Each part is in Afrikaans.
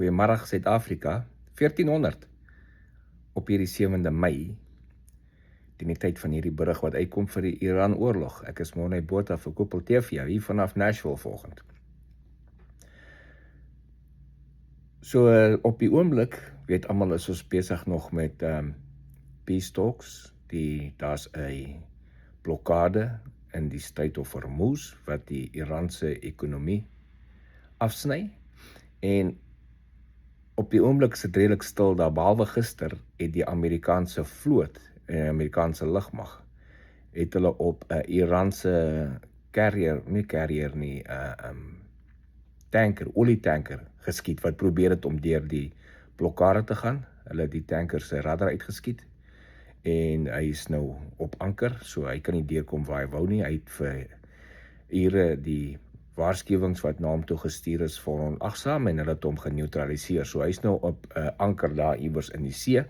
Goeiemiddag Suid-Afrika, 1400 op hierdie 7de Mei, teen die tyd van hierdie berig wat uitkom vir die Iran-oorlog. Ek is Morne Botha vir Koppel TV, hier vanaf Nashville volgend. So op die oomblik, weet almal is ons besig nog met peace talks, daar's 'n blokkade in die Strait of Hormuz, wat die Iranse ekonomie afsny, en op die oomblik is dit redelik stil daar, behalwe gister het die Amerikaanse vloot en die Amerikaanse lugmag het hulle op 'n Iranse olietanker geskiet, wat probeer het om deur die blokkade te gaan. Hulle het die tanker se radar uitgeskiet, en hy is nou op anker, so hy kan nie deurkom waar hy wou nie. Hy het vir ure die waarskuwings wat na hom toe gestuur is vir onagsaam, en hulle het hom geneutraliseer. So hy is nou op anker daar iewers in die see,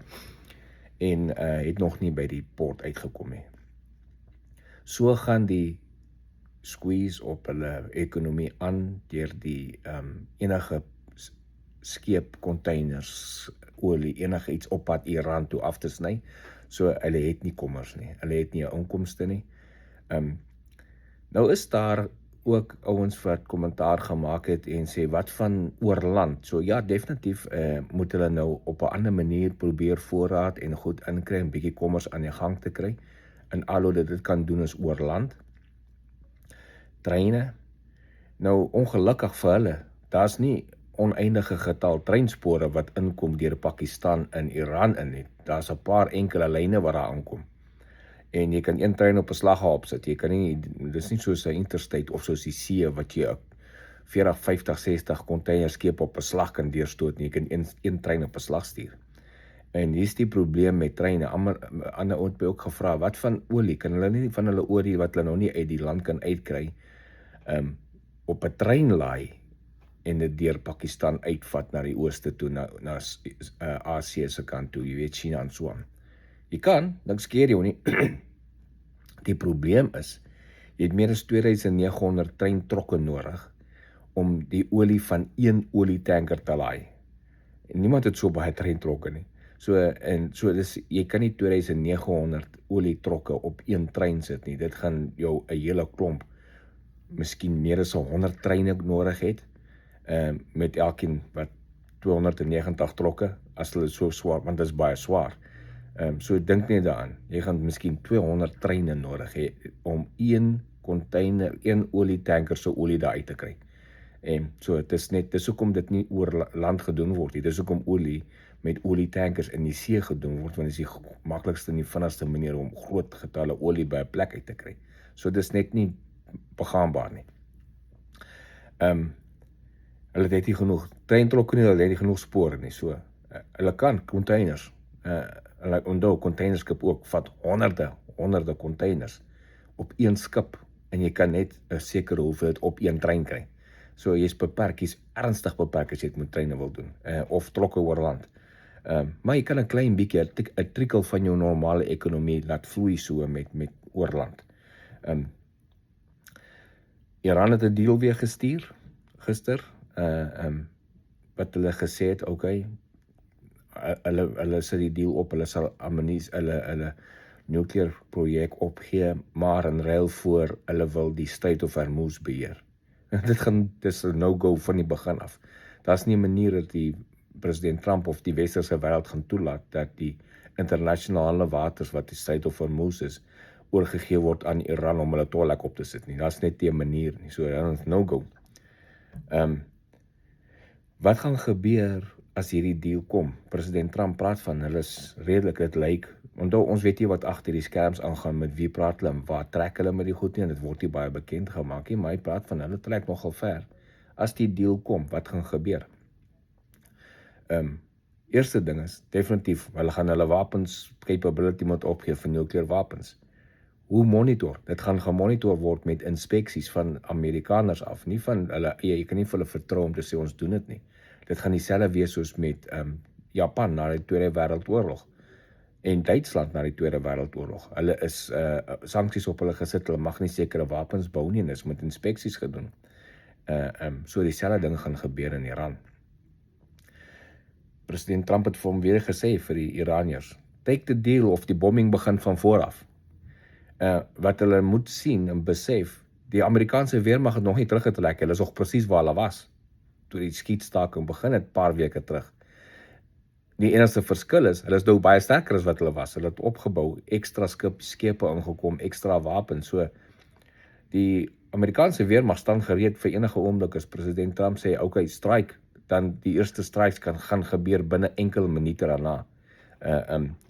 en het nog nie by die port uitgekom nie. So gaan die squeeze op hulle ekonomie aan deur die enige skep, containers, olie, enige iets op pad Iran toe af te sny. So hulle het nie kommers nie, hulle het nie 'n inkomste nie. Nou is daar ook ouens wat kommentaar gemaak het en sê, wat van oorland? So ja, definitief moet hulle nou op 'n ander manier probeer voorraad en goed inkry, 'n bietjie kommers aan die gang te kry. En al hoe dit kan doen is oorland. Treine. Nou ongelukkig vir hulle, daar's nie oneindige getal treinspore wat inkom deur Pakistan en Iran in nie. Daar's 'n paar enkele lyne wat daar aankom. En jy kan een trein op 'n slag opsit. Jy kan nie, dis nie soos 'n interstate of soos die see wat jy 40, 50, 60 containerskepe op 'n slag kan deurstoot nie. Jy kan een trein op 'n slag stuur. En hier's die probleem met treine. Ander ouens het ook gevra, wat van olie? Kan hulle nie van hulle olie wat hulle nog nie uit die land kan uitkry, op 'n trein laai en dit deur Pakistan uitvat na die ooste toe, na Asië se kant toe, jy weet, China en so aan. Jy kan, niks keer jou nie. Die probleem is, jy het meer as 2900 treintrokke nodig om die olie van een olietanker te laai. En niemand het so baie treintrokke nie. So dis, jy kan nie 2900 olietrokke op een trein sit nie. Dit gaan jou 'n hele klomp, miskien meer as 100 treine nodig het, met elkeen wat 290 trokke, as hulle so swaar, want dit is baie swaar. So dink net daaraan, jy gaan miskien 200 treine nodig hê om een container, een olietanker se olie daar uit te kry. So dis hoekom dit nie oor land gedoen word nie. Dis hoekom olie met olietankers in die see gedoen word, want dit is die maklikste en die vinnigste manier om groot getalle olie by 'n plek uit te kry. So dis net nie begaanbaar nie. Hulle het nie genoeg treintrokke nie, hulle het nie genoeg spore nie. So hulle kan containers, hulle onthou, containerskip ook vat honderde containers op een skip, en jy kan net 'n sekere hoeveelheid op een trein kry. So jy's beperk, jy's ernstig beperk as jy dit met treine wil doen, of trokke oor land. Maar jy kan 'n klein bietjie, 'n trikel van jou normale ekonomie laat vloei so met oorland. Iran het 'n deal weer gestuur gister, wat hulle gesê het, okay, hulle sit die deal op, hulle sal hulle nukleer projek opgee, maar in ruil voor hulle wil die Strait of Hormuz beheer. Dis 'n no-go van die begin af. Daar's nie 'n manier dat die president Trump of die westerse wêreld gaan toelaat dat die internasionale waters wat die Strait of Hormuz is, oorgegee word aan Iran om hulle tolhek op te sit nie. Daar's net nie 'n manier nie. So dan is no-go. Wat gaan gebeur as hierdie deal kom? President Trump praat van, hulle is redelik, dit lyk, onthou, ons weet nie wat agter die skerms aangaan, met wie praat hulle en waar trek hulle met die goed nie, en dit word nie baie bekend gemaak nie, maar hy praat van, hulle trek nogal ver. As die deal kom, wat gaan gebeur? Eerste ding is, definitief, hulle gaan hulle wapens capability moet opgee vir nukleer wapens. Hoe monitor? Dit gaan gemonitor word met inspeksies van Amerikaners af, nie van hulle, jy kan nie vir hulle vertrou om te sê ons doen dit nie. Dit gaan dieselfde wees soos met Japan na die Tweede Wêreldoorlog en Duitsland na die Tweede Wêreldoorlog. Hulle is sanksies op hulle gesit, hulle mag nie sekere wapens bou nie, en dis met inspeksies gedoen. So dieselfde ding gaan gebeur in Iran. President Trump het vir hom weer gesê vir die Iraniërs, take the deal of die bombing begin van vooraf. Wat hulle moet sien en besef, die Amerikaanse weermag het nog nie teruggetrek, hulle is nog presies waar hulle was, toe die skietstaking begin het, paar weke terug. Die enigste verskil is, hulle is nou baie sterker as wat hulle was, hulle het opgebou, ekstra skepe ingekom, ekstra wapens, so die Amerikaanse weermag staan gereed vir enige oomblik as president Trump sê, okay, strike, dan die eerste strikes gaan gebeur binne enkele minute daarna.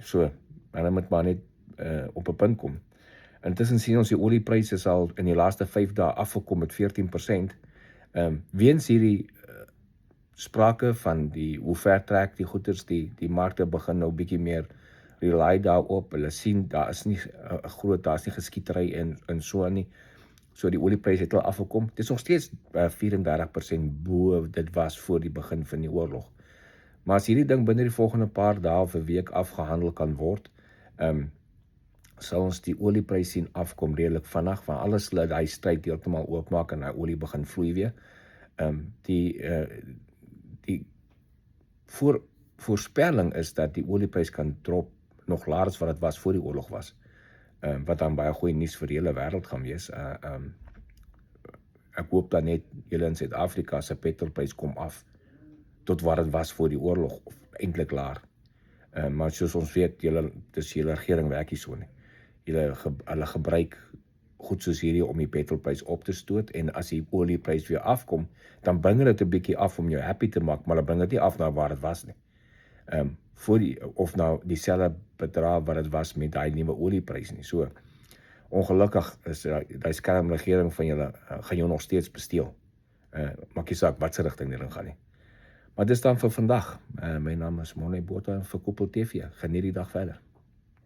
So, hulle moet maar net op 'n punt kom. Intussen sien ons die oliepryse is al in die laaste 5 dae afgekom met 14%. Weens hierdie sprake van hoe ver trek die goeders, die markte begin nou bietjie meer rely daarop. Hulle sien daar is nie geskietery en so nie. So die oliepryse het al afgekom. Dit is nog steeds 34% bo dit was voor die begin van die oorlog. Maar as hierdie ding binne die volgende paar dae of 'n week afgehandel kan word, sal ons die olieprys sien afkom redelik vinnig, van alles laat hy stryd heeltemal oopmaak en hy olie begin vloei weer. Die voorspelling is dat die olieprys kan drop nog laer as wat dit was voor die oorlog was, wat dan baie goeie nuus vir die hele wêreld gaan wees. Ek hoop dan net julle in Suid-Afrika se petrolprys kom af tot wat dit was voor die oorlog, of eintlik laer. Maar soos ons weet, dis julle regering werk nie so nie. Hulle gebruik goed soos hierdie om die petrolprys op te stoot, en as die olieprys weer afkom, dan bring dit 'n bietjie af om jou happy te maak, maar hulle bring dit nie af na waar dit was nie. Of nou dieselfde bedrag wat dit was met daai nuwe olieprys nie. So, ongelukkig is daai skelmregering van julle, gaan jou nog steeds besteel. Maak nie saak wat se rigting dit gaan nie. Maar dis dan vir vandag. My naam is Monay Botha vir Koppel TV. Geniet die dag verder.